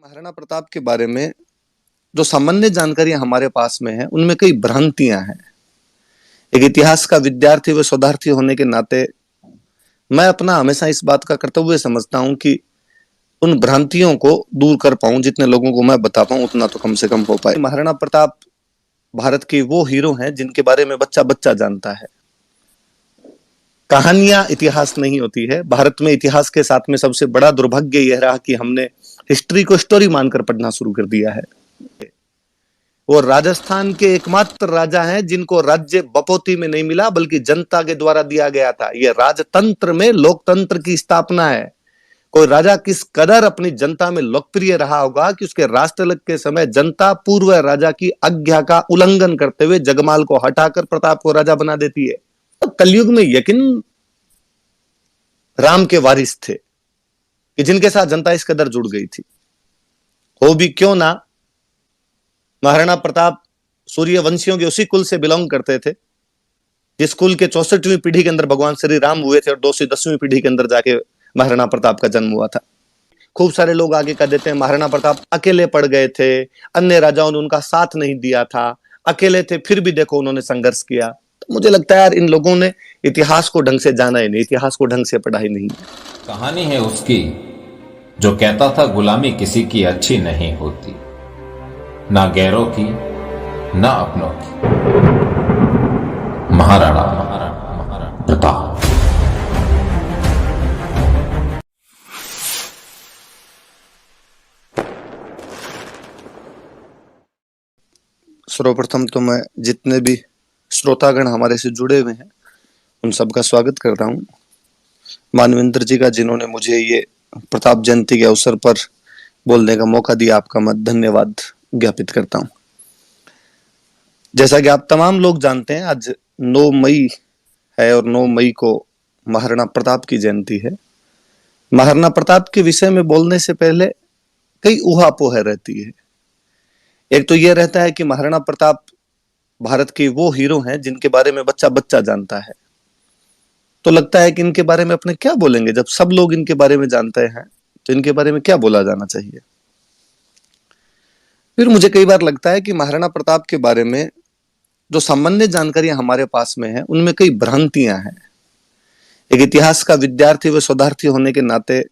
महाराणा प्रताप के बारे में जो सामान्य जानकारियां हमारे पास में है उनमें कई भ्रांतियां हैं। एक इतिहास का विद्यार्थी व शोधार्थी होने के नाते मैं अपना हमेशा इस बात का कर्तव्य समझता हूं कि उन भ्रांतियों को दूर कर पाऊं, जितने लोगों को मैं बता पाऊं उतना तो कम से कम हो पाए। महाराणा प्रताप भारत के वो हीरो हैं जिनके बारे में बच्चा बच्चा जानता है। कहानियां इतिहास नहीं होती है। भारत में इतिहास के साथ में सबसे बड़ा दुर्भाग्य यह रहा कि हमने हिस्ट्री को स्टोरी मानकर पढ़ना शुरू कर दिया है। वो राजस्थान के एकमात्र राजा हैं जिनको राज्य बपौती में नहीं मिला बल्कि जनता के द्वारा दिया गया था। यह राजतंत्र में लोकतंत्र की स्थापना है। कोई राजा किस कदर अपनी जनता में लोकप्रिय रहा होगा कि उसके राष्ट्रलग के समय जनता पूर्व राजा की आज्ञा का उल्लंघन करते हुए जगमाल को हटाकर प्रताप को राजा बना देती है। तो कलयुग में यकीन राम के वारिस थे कि जिनके साथ जनता इस कदर जुड़ गई थी। हो भी क्यों ना, महाराणा प्रताप सूर्यवंशियों के उसी कुल से बिलोंग करते थे जिस कुल के 64वीं पीढ़ी के अंदर भगवान श्री राम हुए थे और 210वीं पीढ़ी के अंदर जाके महाराणा प्रताप का जन्म हुआ था। खूब सारे लोग आगे कह देते हैं महाराणा प्रताप अकेले पड़ गए थे, अन्य राजाओं ने उनका साथ नहीं दिया था, अकेले थे फिर भी देखो उन्होंने संघर्ष किया। तो मुझे लगता है यार इन लोगों ने इतिहास को ढंग से जाना ही नहीं, इतिहास को ढंग से पढ़ा ही नहीं। कहानी है उसकी जो कहता था गुलामी किसी की अच्छी नहीं होती, ना गैरों की ना अपनों की। महाराणा प्रताप। सर्वप्रथम तो मैं जितने भी श्रोतागण हमारे से जुड़े हुए हैं उन सबका स्वागत करता हूं। मानवेंद्र जी का, जिन्होंने मुझे ये प्रताप जयंती के अवसर पर बोलने का मौका दिया, आपका मैं धन्यवाद ज्ञापित करता हूं। जैसा कि आप तमाम लोग जानते हैं, आज 9 मई है और 9 मई को महाराणा प्रताप की जयंती है। महाराणा प्रताप के विषय में बोलने से पहले कई ऊहापोह रहती है। एक तो यह रहता है कि महाराणा प्रताप भारत के वो हीरो हैं जिनके बारे में बच्चा बच्चा जानता है। तो लगता है कि इनके बारे में अपने क्या बोलेंगे, जब सब लोग इनके बारे में जानते हैं तो इनके बारे में क्या बोला जाना चाहिए। फिर मुझे कई बार लगता है कि महाराणा प्रताप के बारे में जो सामान्य जानकारियां हमारे पास में है उनमें कई भ्रांतियां हैं। एक इतिहास का विद्यार्थी व शोधार्थी होने के नाते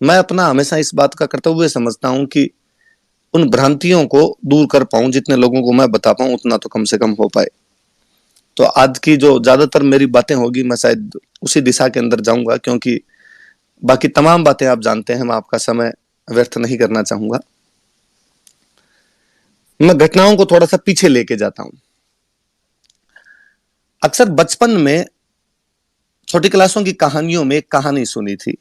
मैं अपना हमेशा इस बात का कर्तव्य समझता हूं कि उन भ्रांतियों को दूर कर पाऊं, जितने लोगों को मैं बता पाऊं उतना तो कम से कम हो पाए। तो आज की जो ज्यादातर मेरी बातें होगी मैं शायद उसी दिशा के अंदर जाऊंगा, क्योंकि बाकी तमाम बातें आप जानते हैं, मैं आपका समय व्यर्थ नहीं करना चाहूंगा। मैं घटनाओं को थोड़ा सा पीछे लेके जाता हूं। अक्सर बचपन में छोटी क्लासों की कहानियों में एक कहानी सुनी थी।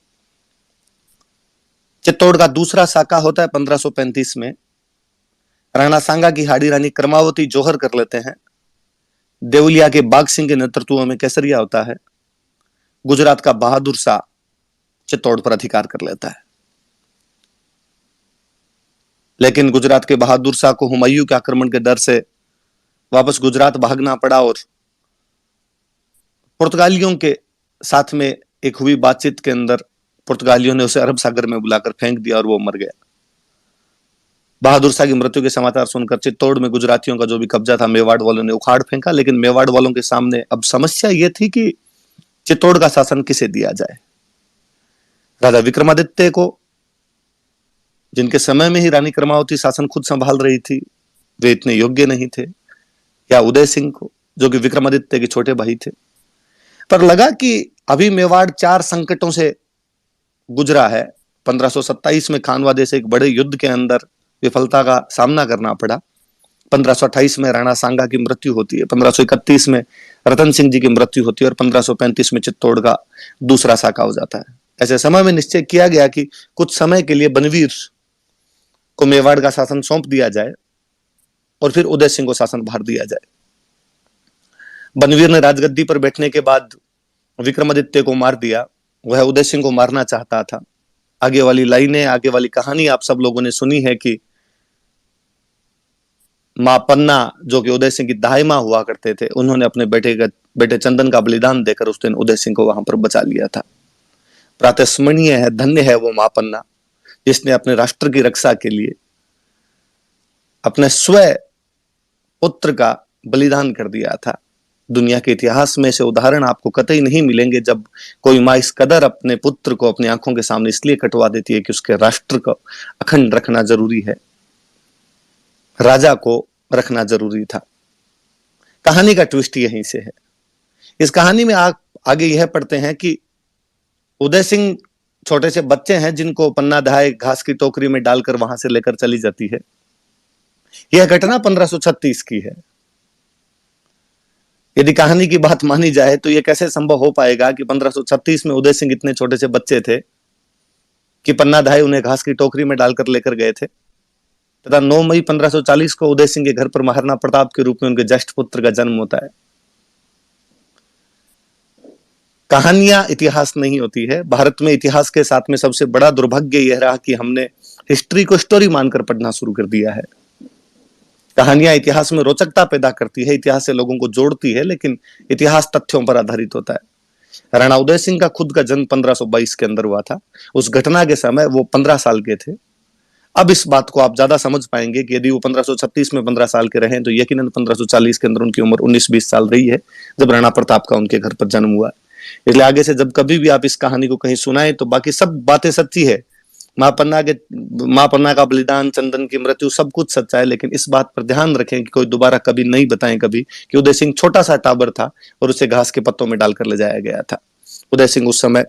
चित्तौड़ का दूसरा साका होता है 1535 में। राणा सांगा की हाड़ी रानी क्रमावती जौहर कर लेते हैं। देवलिया के बाघ सिंह के नेतृत्व में केसरिया होता है। गुजरात का बहादुर शाह चित्तौड़ पर अधिकार कर लेता है, लेकिन गुजरात के बहादुर शाह को हुमायूं के आक्रमण के डर से वापस गुजरात भागना पड़ा और पुर्तगालियों के साथ में एक हुई बातचीत के अंदर पुर्तगालियों ने उसे अरब सागर में बुलाकर फेंक दिया और वो मर गया। बहादुर शाह की मृत्यु के समाचार सुनकर चित्तौड़ में गुजरातियों का जो भी कब्जा था मेवाड़ वालों ने उखाड़ फेंका, लेकिन मेवाड़ वालों के सामने अब समस्या यह थी कि चित्तौड़ का शासन किसे दिया जाए। राजा विक्रमादित्य को, जिनके समय में ही रानी क्रमावती शासन खुद संभाल रही थी, वे इतने योग्य नहीं थे, या उदय सिंह को जो कि विक्रमादित्य के छोटे भाई थे। पर लगा कि अभी मेवाड़ 4 संकटों से गुजरा है। 1527 में खानवादे से एक बड़े युद्ध के अंदर विफलता का सामना करना पड़ा। 1528 में राणा सांगा की मृत्यु होती है। 1531 में रतन सिंह जी की मृत्यु होती है और 1535 में चित्तौड़ का दूसरा साका हो जाता है। ऐसे समय में निश्चय किया गया कि कुछ समय के लिए बनवीर को मेवाड़ का शासन सौंप दिया जाए और फिर उदय सिंह को शासन भार दिया जाए। बनवीर ने राजगद्दी पर बैठने के बाद विक्रमादित्य को मार दिया। वह उदय सिंह को मारना चाहता था। आगे वाली लाइनें, आगे वाली कहानी आप सब लोगों ने सुनी है कि मां पन्ना, जो कि उदय सिंह की दाई मां हुआ करते थे, उन्होंने अपने बेटे चंदन का बलिदान देकर उस दिन उदय सिंह को वहां पर बचा लिया था। प्रातस्मरणीय है, धन्य है वो मां पन्ना जिसने अपने राष्ट्र की रक्षा के लिए अपने स्वयं पुत्र का बलिदान कर दिया था। दुनिया के इतिहास में से उदाहरण आपको कतई नहीं मिलेंगे जब कोई माँ इस कदर अपने पुत्र को अपनी आंखों के सामने इसलिए कटवा देती है कि उसके राष्ट्र को अखंड रखना जरूरी है, राजा को रखना जरूरी था। कहानी का ट्विस्ट यहीं से है। इस कहानी में आगे यह पढ़ते हैं कि उदय सिंह छोटे से बच्चे हैं जिनको पन्ना दहाए घास की टोकरी में डालकर वहां से लेकर चली जाती है। यह घटना 1536 की है। यदि कहानी की बात मानी जाए तो यह कैसे संभव हो पाएगा कि 1536 में उदय सिंह इतने छोटे से बच्चे थे कि पन्ना दहाए उन्हें घास की टोकरी में डालकर लेकर गए थे, तथा 9 मई 1540 को उदय सिंह के घर पर महाराणा प्रताप के रूप में उनके ज्येष्ठ पुत्र का जन्म होता है। कहानियां इतिहास नहीं होती है। भारत में इतिहास के साथ में सबसे बड़ा दुर्भाग्य यह रहा कि हमने हिस्ट्री को स्टोरी मानकर पढ़ना शुरू कर दिया है। कहानियां इतिहास में रोचकता पैदा करती है, इतिहास से लोगों को जोड़ती है, लेकिन इतिहास तथ्यों पर आधारित होता है। राणा उदय सिंह का खुद का जन्म 1522 के अंदर हुआ था। उस घटना के समय वो 15 साल के थे। अब इस बात को आप ज्यादा समझ पाएंगे कि यदि वो 1536 में 15 साल के रहे तो यकीनन 1540 के अंदर उनकी उम्र 19-20 साल रही है जब राणा प्रताप का उनके घर पर जन्म हुआ। इसलिए आगे से जब कभी भी आप इस कहानी को कहीं सुनाए तो बाकी सब बातें सच्ची है। मां पन्ना का बलिदान, चंदन की मृत्यु, सब कुछ सच्चा है, लेकिन इस बात पर ध्यान रखें कि कोई दोबारा कभी नहीं बताएं कभी कि उदय सिंह छोटा सा टाबर था और उसे घास के पत्तों में डालकर ले जाया गया था। उदय सिंह उस समय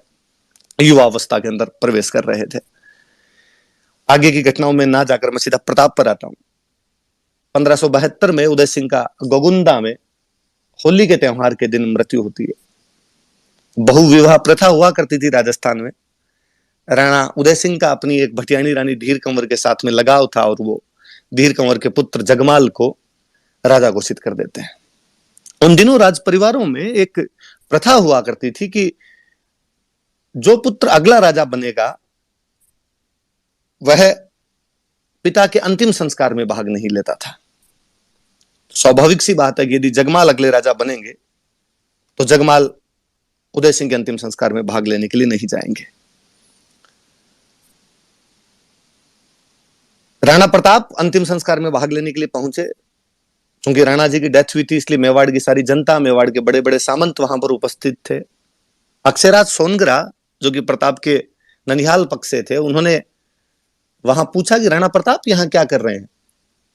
युवावस्था के अंदर प्रवेश कर रहे थे। आगे की घटनाओं में ना जाकर मैं सीधा प्रताप पर आता हूं। 1572 में उदय सिंह का गोगुंदा में होली के त्योहार के दिन मृत्यु होती है। बहुविवाह प्रथा हुआ करती थी राजस्थान में। राणा उदय सिंह का अपनी एक भटियाणी रानी धीर कंवर के साथ में लगाव था और वो धीर कंवर के पुत्र जगमाल को राजा घोषित कर देते हैं। उन दिनों राज परिवारों में एक प्रथा हुआ करती थी कि जो पुत्र अगला राजा बनेगा वह पिता के अंतिम संस्कार में भाग नहीं लेता था। स्वाभाविक सी बात है कि यदि जगमाल अगले राजा बनेंगे तो जगमाल उदय सिंह के अंतिम संस्कार में भाग लेने के लिए नहीं जाएंगे। राणा प्रताप अंतिम संस्कार में भाग लेने के लिए पहुंचे। क्योंकि राणा जी की डेथ हुई थी इसलिए मेवाड़ की सारी जनता, मेवाड़ के बड़े बड़े सामंत वहां पर उपस्थित थे। अक्षयराज सोनगरा जो कि प्रताप के ननिहाल पक्ष से थे, उन्होंने वहां पूछा कि राणा प्रताप यहां क्या कर रहे हैं,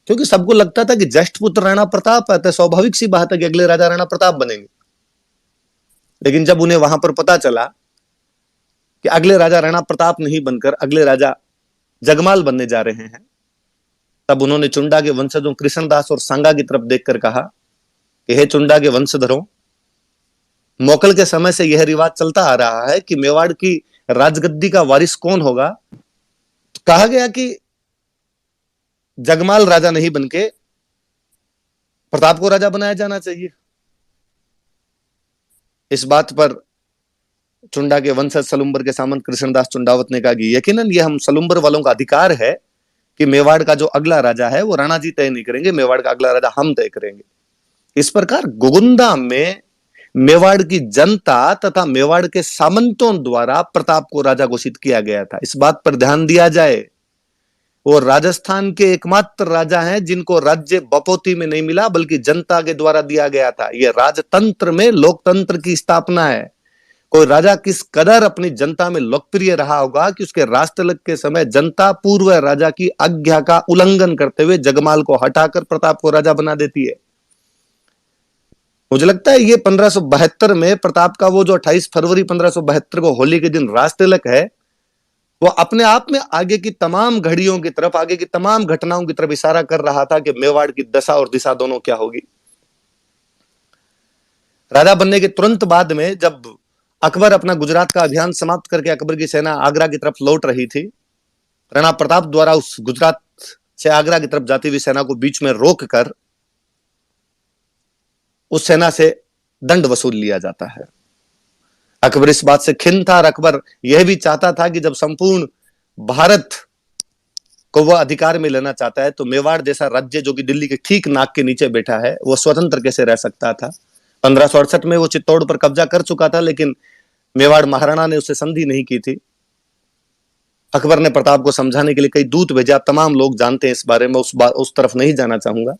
क्योंकि सबको लगता था कि ज्येष्ठ पुत्र राणा प्रताप है तो स्वाभाविक सी बात है कि अगले राजा राणा प्रताप बनेंगे। लेकिन जब उन्हें वहां पर पता चला कि अगले राजा राणा प्रताप नहीं बनकर अगले राजा जगमाल बनने जा रहे हैं, तब उन्होंने चुंडा के वंशजों कृष्णदास और सांगा की तरफ देखकर कहा कि हे चुंडा के वंशधरों, मोकल के समय से यह रिवाज चलता आ रहा है कि मेवाड़ की राजगद्दी का वारिस कौन होगा। तो कहा गया कि जगमाल राजा नहीं बनके प्रताप को राजा बनाया जाना चाहिए। इस बात पर चुंडा के वंशज सलुम्बर के सामंत कृष्णदास चुंडावत ने कहा कि यकीनन यह हम सलुम्बर वालों का अधिकार है कि मेवाड़ का जो अगला राजा है वो राणा जी तय नहीं करेंगे, मेवाड़ का अगला राजा हम तय करेंगे। इस प्रकार गोगुंदा में मेवाड़ की जनता तथा मेवाड़ के सामंतों द्वारा प्रताप को राजा घोषित किया गया था। इस बात पर ध्यान दिया जाए वो राजस्थान के एकमात्र राजा हैं जिनको राज्य बपोती में नहीं मिला बल्कि जनता के द्वारा दिया गया था। यह राजतंत्र में लोकतंत्र की स्थापना है। कोई राजा किस कदर अपनी जनता में लोकप्रिय रहा होगा कि उसके राष्ट्रलग के समय जनता पूर्व राजा की आज्ञा का उल्लंघन करते हुए जगमाल को हटाकर प्रताप को राजा बना देती है। मुझे लगता है ये 1572 में प्रताप का वो जो 28 फरवरी 1572 को होली के दिन राष्ट्रतिलक है, वो अपने आप में आगे की तमाम घड़ियों की तरफ, आगे की तमाम घटनाओं की तरफ इशारा कर रहा था कि मेवाड़ की दशा और दिशा दोनों क्या होगी। राजा बनने के तुरंत बाद में जब अकबर अपना गुजरात का अभियान समाप्त करके अकबर की सेना आगरा की तरफ लौट रही थी, राणा प्रताप द्वारा उस गुजरात से आगरा की तरफ जाती हुई सेना को बीच में रोककर उस सेना से दंड वसूल लिया जाता है। अकबर इस बात से खिन्न था और अकबर यह भी चाहता था कि जब संपूर्ण भारत को वह अधिकार में लेना चाहता है तो मेवाड़ जैसा राज्य जो कि दिल्ली के ठीक नाक के नीचे बैठा है वो स्वतंत्र कैसे रह सकता था। 1568 में वो चित्तौड़ पर कब्जा कर चुका था लेकिन मेवाड़ महाराणा ने उससे संधि नहीं की थी। अकबर ने प्रताप को समझाने के लिए कई दूत भेजा। तमाम लोग जानते हैं इस बारे में, उस तरफ नहीं जाना चाहूंगा।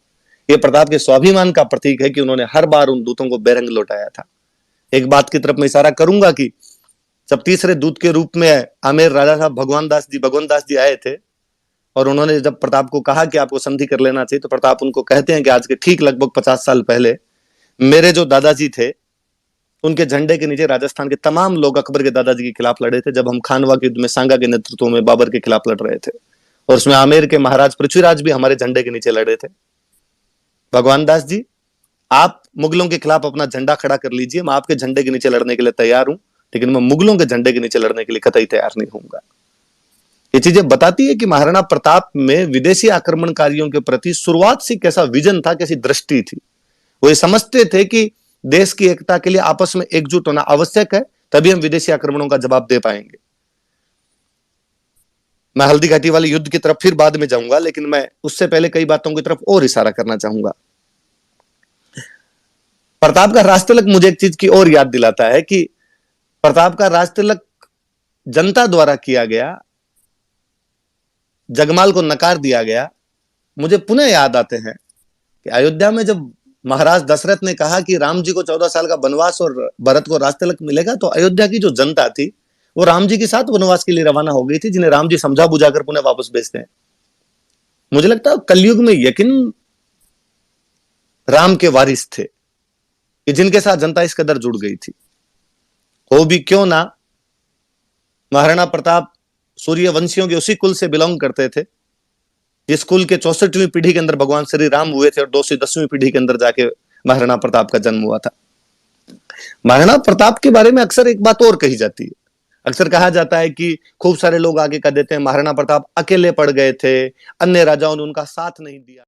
यह प्रताप के स्वाभिमान का प्रतीक है कि उन्होंने हर बार उन दूतों को बेरंग लौटाया था। एक बात की तरफ मैं इशारा करूंगा कि जब तीसरे दूत के रूप में आमेर राजा साहब भगवान दास जी आए थे और उन्होंने जब प्रताप को कहा कि आपको संधि कर लेना चाहिए, तो प्रताप उनको कहते हैं कि आज के ठीक लगभग 50 साल पहले मेरे जो दादाजी थे उनके झंडे के नीचे राजस्थान के तमाम लोग अकबर के दादाजी के खिलाफ लड़े थे, जब हम खानवा के युद्ध में सांगा के नेतृत्व में बाबर के खिलाफ लड़ रहे थे, और उसमें आमेर के महाराज पृथ्वीराज भी हमारे झंडे के नीचे लड़े थे। भगवान दास जी, आप मुगलों के खिलाफ अपना झंडा खड़ा कर लीजिए, मैं आपके झंडे के नीचे लड़ने के लिए तैयार हूं, लेकिन मैं मुगलों के झंडे के नीचे लड़ने के लिए कतई तैयार नहीं होऊंगा। ये चीजें बताती है कि महाराणा प्रताप में विदेशी आक्रमणकारियों के प्रति शुरुआत से कैसा विजन था, कैसी दृष्टि थी। वो ये समझते थे कि देश की एकता के लिए आपस में एकजुट होना आवश्यक है, तभी हम विदेशी आक्रमणों का जवाब दे पाएंगे। मैं हल्दी घाटी वाले युद्ध की तरफ फिर बाद में जाऊंगा, लेकिन मैं उससे पहले कई बातों की तरफ और इशारा करना चाहूंगा। प्रताप का राजतिलक मुझे एक चीज की और याद दिलाता है कि प्रताप का राजतिलक जनता द्वारा किया गया, जगमाल को नकार दिया गया। मुझे पुनः याद आते हैं कि अयोध्या में जब महाराज दशरथ ने कहा कि राम जी को 14 साल का वनवास और भरत को राजतिलक मिलेगा, तो अयोध्या की जो जनता थी वो राम जी के साथ वनवास के लिए रवाना हो गई थी, जिन्हें राम जी समझा बुझाकर पुनः वापस भेजते हैं। मुझे लगता है कलयुग में यकीन राम के वारिस थे कि जिनके साथ जनता इस कदर जुड़ गई थी। हो भी क्यों ना, महाराणा प्रताप सूर्यवंशियों के उसी कुल से बिलोंग करते थे जिस कुल के 64वीं पीढ़ी के अंदर भगवान श्री राम हुए थे और 210वीं पीढ़ी के अंदर जाके महाराणा प्रताप का जन्म हुआ था। महाराणा प्रताप के बारे में अक्सर एक बात और कही जाती है। अक्सर कहा जाता है कि खूब सारे लोग आगे कह देते हैं महाराणा प्रताप अकेले पड़ गए थे, अन्य राजाओं ने उनका साथ नहीं दिया।